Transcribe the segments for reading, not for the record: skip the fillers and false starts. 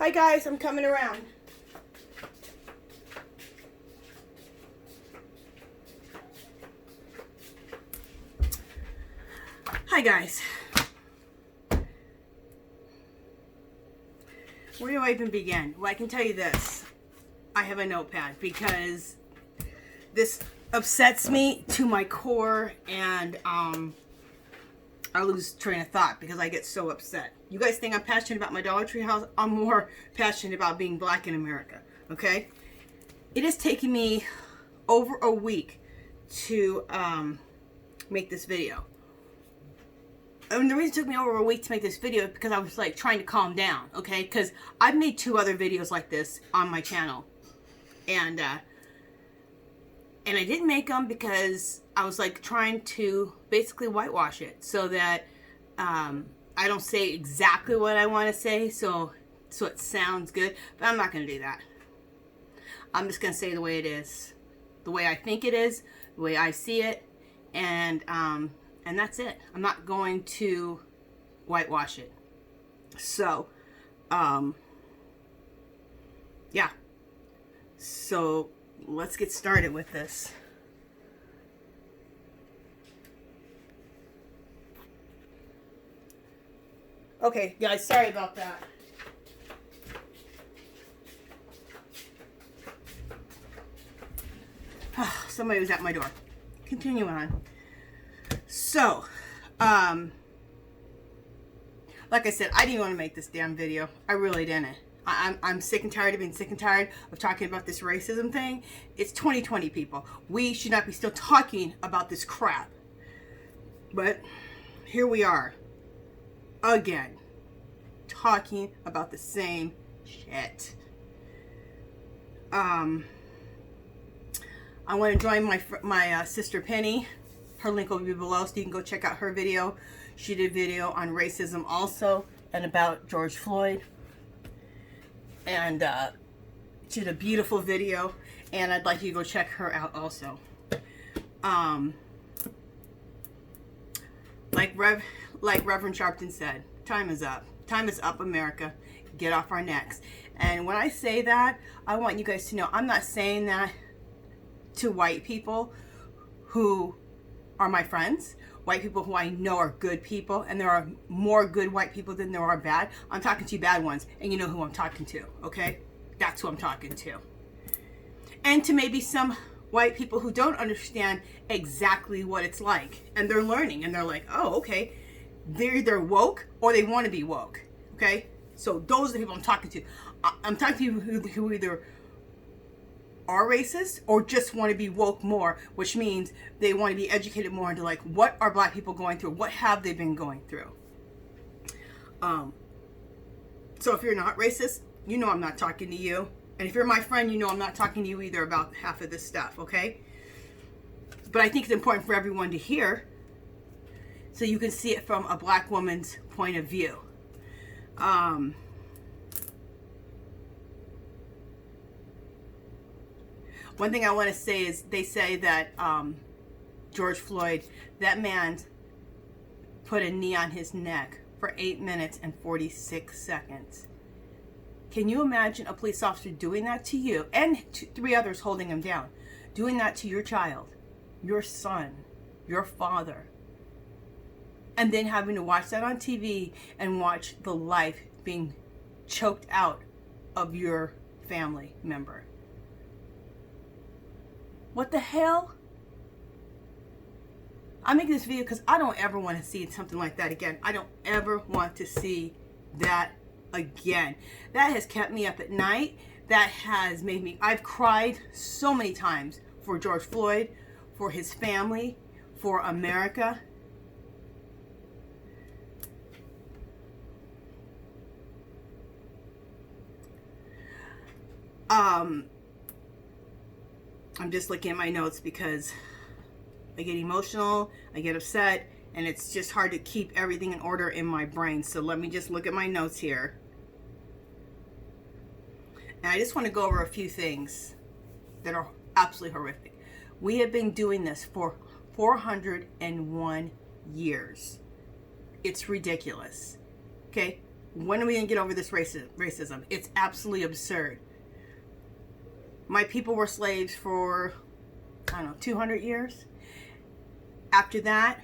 Hi guys, I'm coming around. Hi guys. Where do I even begin? Well, I can tell you this. I have a notepad because this upsets me to my core, and I lose train of thought because I get so upset. You guys think I'm passionate about my Dollar Tree house? I'm more passionate about being black in America, okay? It has taken me over a week to make this video. And the reason it took me over a week to make this video is because I was like trying to calm down, okay? Because I've made 2 other videos like this on my channel. And I didn't make them because I was like trying to basically whitewash it so that I don't say exactly what I want to say, so it sounds good. But I'm not going to do that. I'm just going to say the way it is, the way I think it is, the way I see it, and that's it. I'm not going to whitewash it. So, yeah. So let's get started with this. Okay, guys, sorry about that. Somebody was at my door. Continue on. So, like I said, I didn't want to make this damn video. I really didn't. I'm sick and tired of being sick and tired of talking about this racism thing. It's 2020, people. We should not be still talking about this crap. But here we are. Again. Talking about the same shit. I want to join my sister Penny. Her link will be below, so you can go check out her video. She did a video on racism also, and about George Floyd. And she did a beautiful video, and I'd like you to go check her out also. Like Reverend Sharpton said, time is up. Time is up, America. Get off our necks. And when I say that, I want you guys to know I'm not saying that to white people who are my friends, white people who I know are good people, and there are more good white people than there are bad. I'm talking to you bad ones, and you know who I'm talking to, okay? That's who I'm talking to. And to maybe some white people who don't understand exactly what it's like, and they're learning, and they're like, oh, okay, they're either woke or they want to be woke, okay? So those are the people I'm talking to. I'm talking to people who either are racist or just want to be woke more, which means they want to be educated more into like, what are black people going through? What have they been going through? So if you're not racist, you know I'm not talking to you. And if you're my friend, you know I'm not talking to you either about half of this stuff, okay? But I think it's important for everyone to hear so you can see it from a black woman's point of view. One thing I want to say is they say that George Floyd, that man put a knee on his neck for 8 minutes and 46 seconds. Can you imagine a police officer doing that to you and 3 others holding him down? Doing that to your child, your son, your father. And then having to watch that on TV and watch the life being choked out of your family member. What the hell? I'm making this video because I don't ever want to see something like that again. I don't ever want to see that again. That has kept me up at night. That has made me, I've cried so many times for George Floyd, for his family, for America. I'm just looking at my notes because I get emotional, I get upset, and it's just hard to keep everything in order in my brain. So let me just look at my notes here. And I just want to go over a few things that are absolutely horrific. We have been doing this for 401 years. It's ridiculous. Okay? When are we going to get over this racism? It's absolutely absurd. My people were slaves for, I don't know, 200 years. After that,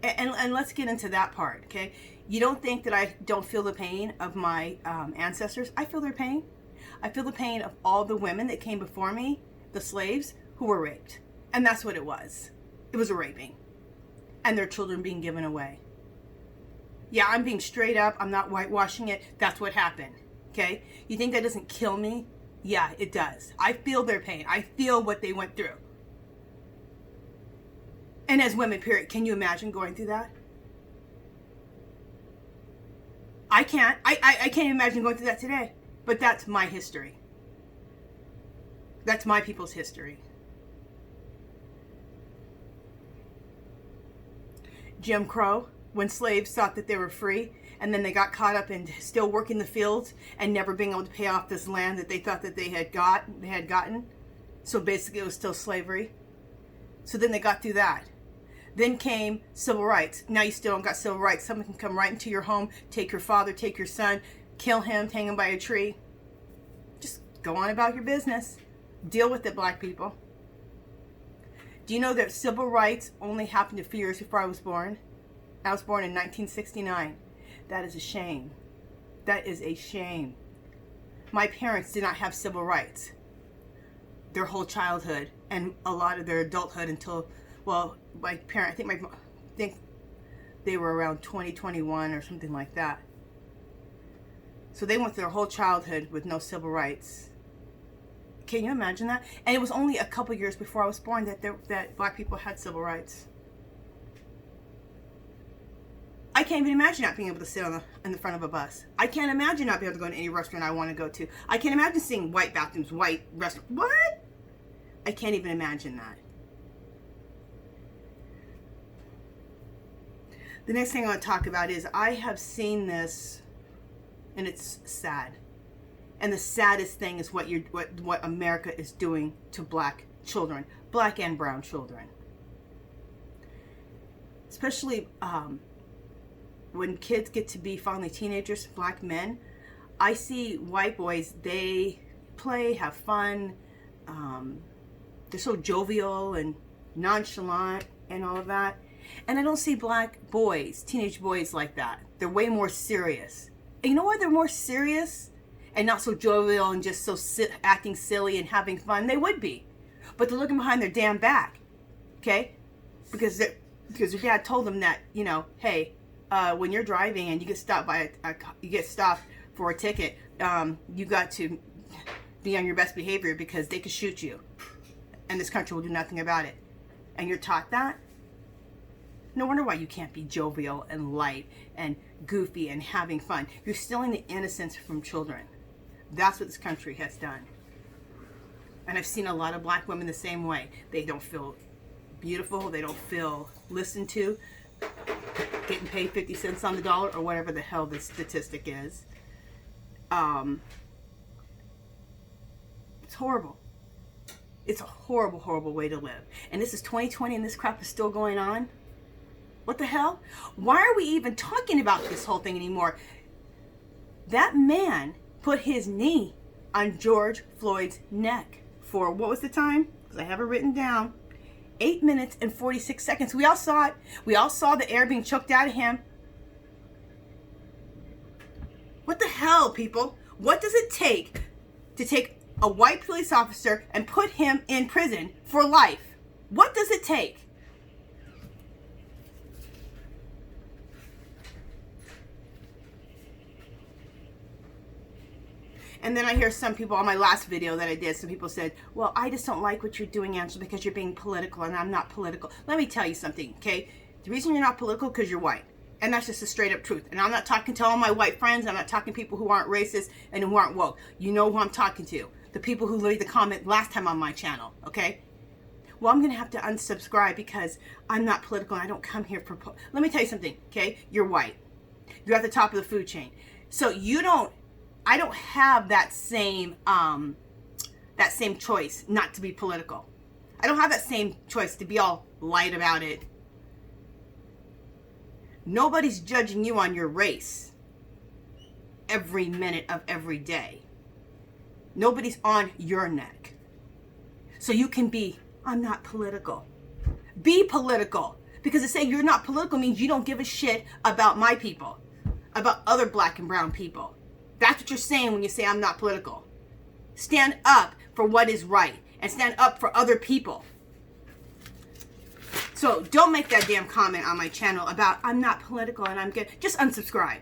and let's get into that part, okay? You don't think that I don't feel the pain of my ancestors. I feel their pain. I feel the pain of all the women that came before me, the slaves, who were raped. And that's what it was. It was a raping. And their children being given away. Yeah, I'm being straight up. I'm not whitewashing it. That's what happened, okay? You think that doesn't kill me? Yeah, it does. I feel their pain. I feel what they went through. And as women, period, can you imagine going through that? I can't. I can't imagine going through that today. But that's my history. That's my people's history. Jim Crow, when slaves thought that they were free, and then they got caught up in still working the fields and never being able to pay off this land that they thought that they had gotten. So basically it was still slavery. So then they got through that. Then came civil rights. Now you still don't got civil rights. Someone can come right into your home, take your father, take your son, kill him, hang him by a tree. Just go on about your business. Deal with it, black people. Do you know that civil rights only happened a few years before I was born? I was born in 1969. That is a shame. That is a shame. My parents did not have civil rights their whole childhood and a lot of their adulthood until, well, my parent, I think they were around 2021 or something like that. So they went through their whole childhood with no civil rights. Can you imagine that? And it was only a couple years before I was born that black people had civil rights. I can't even imagine not being able to sit in the front of a bus. I can't imagine not being able to go to any restaurant I want to go to. I can't imagine seeing white bathrooms, white restaurants. What? I can't even imagine that. The next thing I want to talk about is I have seen this, and it's sad. And the saddest thing is what America is doing to black children, black and brown children. Especially when kids get to be finally teenagers, black men. I see white boys, they play, have fun. They're so jovial and nonchalant and all of that. And I don't see black boys, teenage boys like that. They're way more serious. And you know why they're more serious? And not so jovial and just so acting silly and having fun. They would be. But they're looking behind their damn back. Okay? Because their dad told them that, you know, hey, when you're driving and you get stopped for a ticket, you got to be on your best behavior because they could shoot you. And this country will do nothing about it. And you're taught that? No wonder why you can't be jovial and light and goofy and having fun. You're stealing the innocence from children. That's what this country has done. And I've seen a lot of black women the same way. They don't feel beautiful. They don't feel listened to. Getting paid 50 cents on the dollar or whatever the hell the statistic is. It's horrible. It's a horrible, horrible way to live. And this is 2020 and this crap is still going on. What the hell? Why are we even talking about this whole thing anymore? That man put his knee on George Floyd's neck for, what was the time? Because I have it written down. 8 minutes and 46 seconds. We all saw it. We all saw the air being choked out of him. What the hell, people? What does it take to take a white police officer and put him in prison for life? What does it take? And then I hear some people on my last video that I did, some people said, well, I just don't like what you're doing, Angela, because you're being political, and I'm not political. Let me tell you something, okay? The reason you're not political is because you're white. And that's just a straight up truth. And I'm not talking to all my white friends. I'm not talking to people who aren't racist and who aren't woke. You know who I'm talking to. The people who leave the comment last time on my channel, okay? Well, I'm going to have to unsubscribe because I'm not political and I don't come here for... Let me tell you something, okay? You're white. You're at the top of the food chain. So I don't have that same choice not to be political. I don't have that same choice to be all light about it. Nobody's judging you on your race. every minute of every day. Nobody's on your neck. So you can be, I'm not political. Be political. Because to say you're not political means you don't give a shit about my people, about other black and brown people. That's what you're saying when you say I'm not political. Stand up for what is right and stand up for other people. So don't make that damn comment on my channel about I'm not political and I'm good. Just unsubscribe.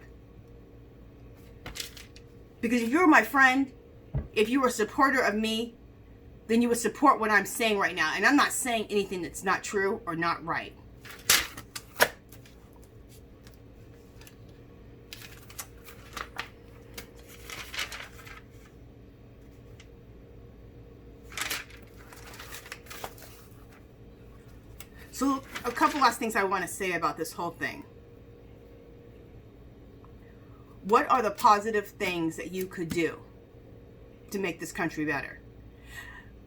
Because if you're my friend, if you were a supporter of me, then you would support what I'm saying right now. And I'm not saying anything that's not true or not right. So a couple last things I want to say about this whole thing. What are the positive things that you could do to make this country better?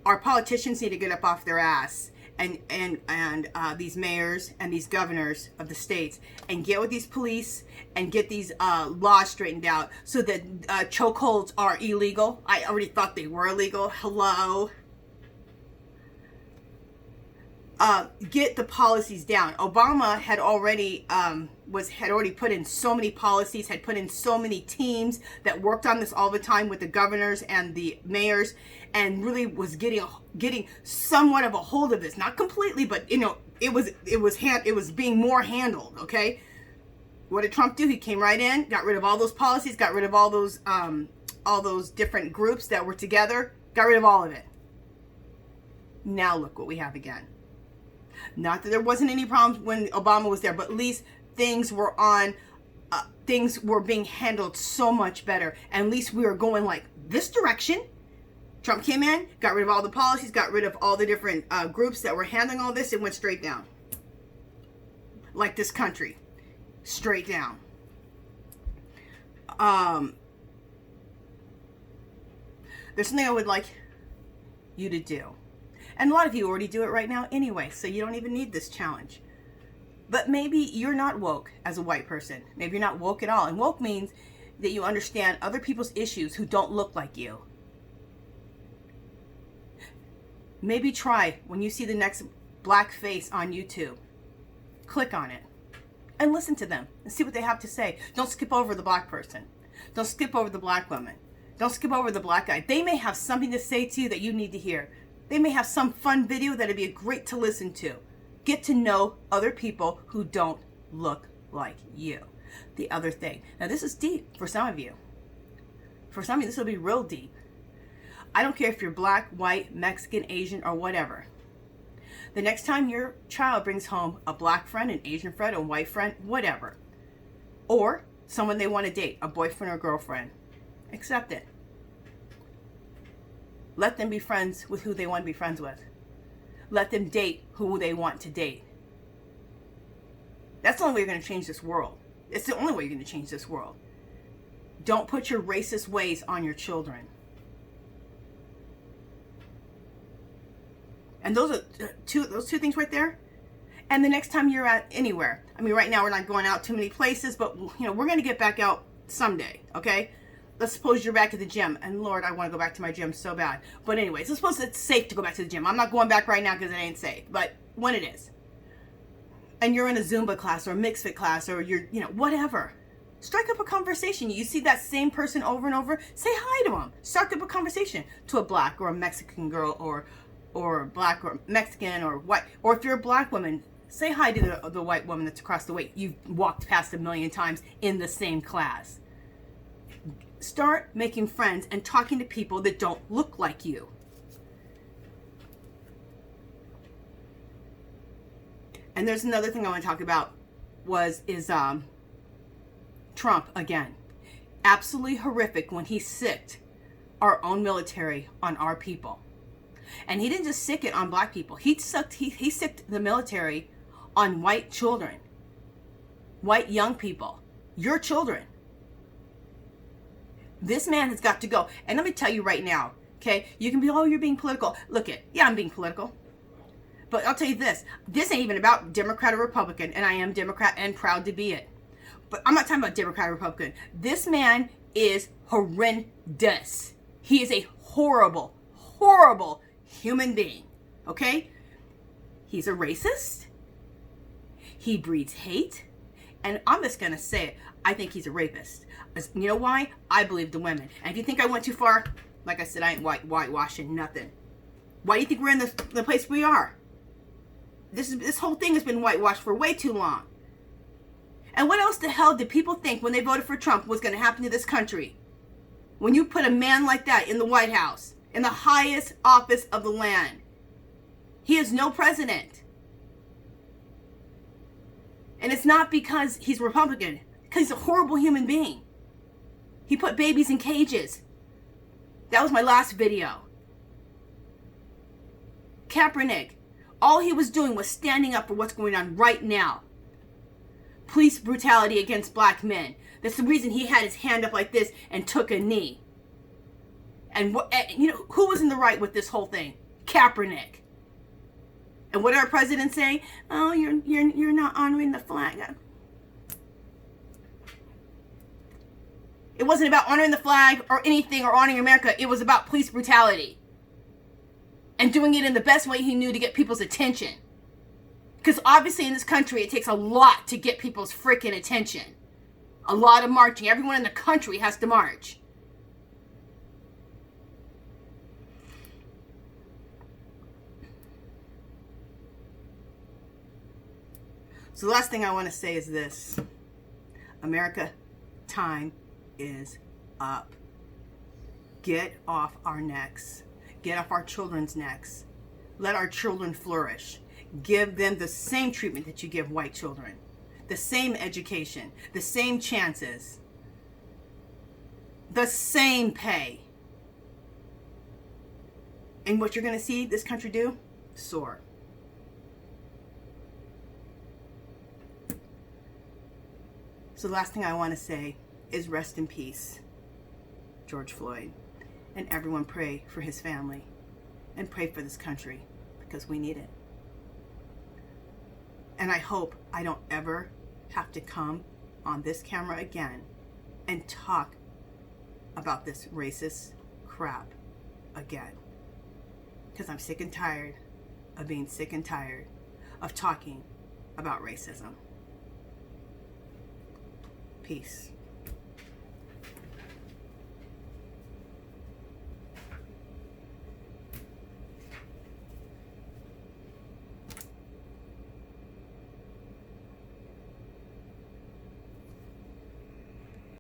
Our politicians need to get up off their ass and these mayors and these governors of the states and get with these police and get these laws straightened out so that chokeholds are illegal. I already thought they were illegal. Hello. Get the policies down. Obama had already put in so many policies, had put in so many teams that worked on this all the time with the governors and the mayors, and really was getting somewhat of a hold of this. Not completely, but you know, it was being more handled. Okay, what did Trump do? He came right in, got rid of all those policies, got rid of all those different groups that were together, got rid of all of it. Now look what we have again. Not that there wasn't any problems when Obama was there, but at least things were being handled so much better. And at least we were going like this direction. Trump came in, got rid of all the policies, got rid of all the different groups that were handling all this. It went straight down. Like this country. Straight down. There's something I would like you to do. And a lot of you already do it right now anyway, so you don't even need this challenge. But maybe you're not woke as a white person. Maybe you're not woke at all. And woke means that you understand other people's issues who don't look like you. Maybe try, when you see the next black face on YouTube, click on it and listen to them and see what they have to say. Don't skip over the black person. Don't skip over the black woman. Don't skip over the black guy. They may have something to say to you that you need to hear. They may have some fun video that'd be great to listen to. Get to know other people who don't look like you. The other thing. Now this is deep for some of you. For some of you, this will be real deep. I don't care if you're black, white, Mexican, Asian, or whatever. The next time your child brings home a black friend, an Asian friend, a white friend, whatever, or someone they want to date, a boyfriend or girlfriend, accept it. Let them be friends with who they want to be friends with. Let them date who they want to date. That's the only way you're going to change this world. It's the only way you're going to change this world. Don't put your racist ways on your children. And those are those two things right there. And the next time you're at anywhere, I mean, right now we're not going out too many places, but you know, we're going to get back out someday, okay? Let's suppose you're back at the gym, and Lord, I want to go back to my gym so bad. But anyways, let's suppose it's safe to go back to the gym. I'm not going back right now because it ain't safe, but when it is, and you're in a Zumba class or a mixed fit class, or you're, you know, whatever, strike up a conversation. You see that same person over and over, say hi to them. Start up a conversation to a black or a Mexican girl, or black or Mexican or white, or if you're a black woman, say hi to the white woman that's across the way you've walked past a million times in the same class. Start making friends and talking to people that don't look like you. And there's another thing I want to talk about is Trump again. Absolutely horrific when he sicked our own military on our people. And he didn't just sick it on black people. He sicked the military on white children, white young people, your children. This man has got to go. And let me tell you right now, okay, you can be, oh, you're being political. Look it, yeah, I'm being political. But I'll tell you this ain't even about Democrat or Republican, and I am Democrat and proud to be it. But I'm not talking about Democrat or Republican. This man is horrendous. He is a horrible, horrible human being. Okay? He's a racist. He breeds hate. And I'm just going to say it. I think he's a rapist. You know why? I believe the women. And if you think I went too far, like I said, I ain't whitewashing nothing. Why do you think we're in the place we are? This whole thing has been whitewashed for way too long. And what else the hell did people think when they voted for Trump was going to happen to this country? When you put a man like that in the White House, in the highest office of the land, he is no president. And it's not because he's Republican, because he's a horrible human being. He put babies in cages. That was my last video. Kaepernick, all he was doing was standing up for what's going on right now. Police brutality against black men. That's the reason he had his hand up like this and took a knee. And you know who was in the right with this whole thing? Kaepernick. And what did our president say? Oh, you're not honoring the flag. It wasn't about honoring the flag or anything or honoring America. It was about police brutality. And doing it in the best way he knew to get people's attention. Because obviously in this country, it takes a lot to get people's freaking attention. A lot of marching. Everyone in the country has to march. So the last thing I want to say is this. America, time is up. Get off our necks. Get off our children's necks. Let our children flourish. Give them the same treatment that you give white children. The same education. The same chances. The same pay. And what you're going to see this country do? Soar. So the last thing I want to say is rest in peace, George Floyd. And everyone pray for his family. And pray for this country. Because we need it. And I hope I don't ever have to come on this camera again and talk about this racist crap again. Because I'm sick and tired of being sick and tired of talking about racism. Peace.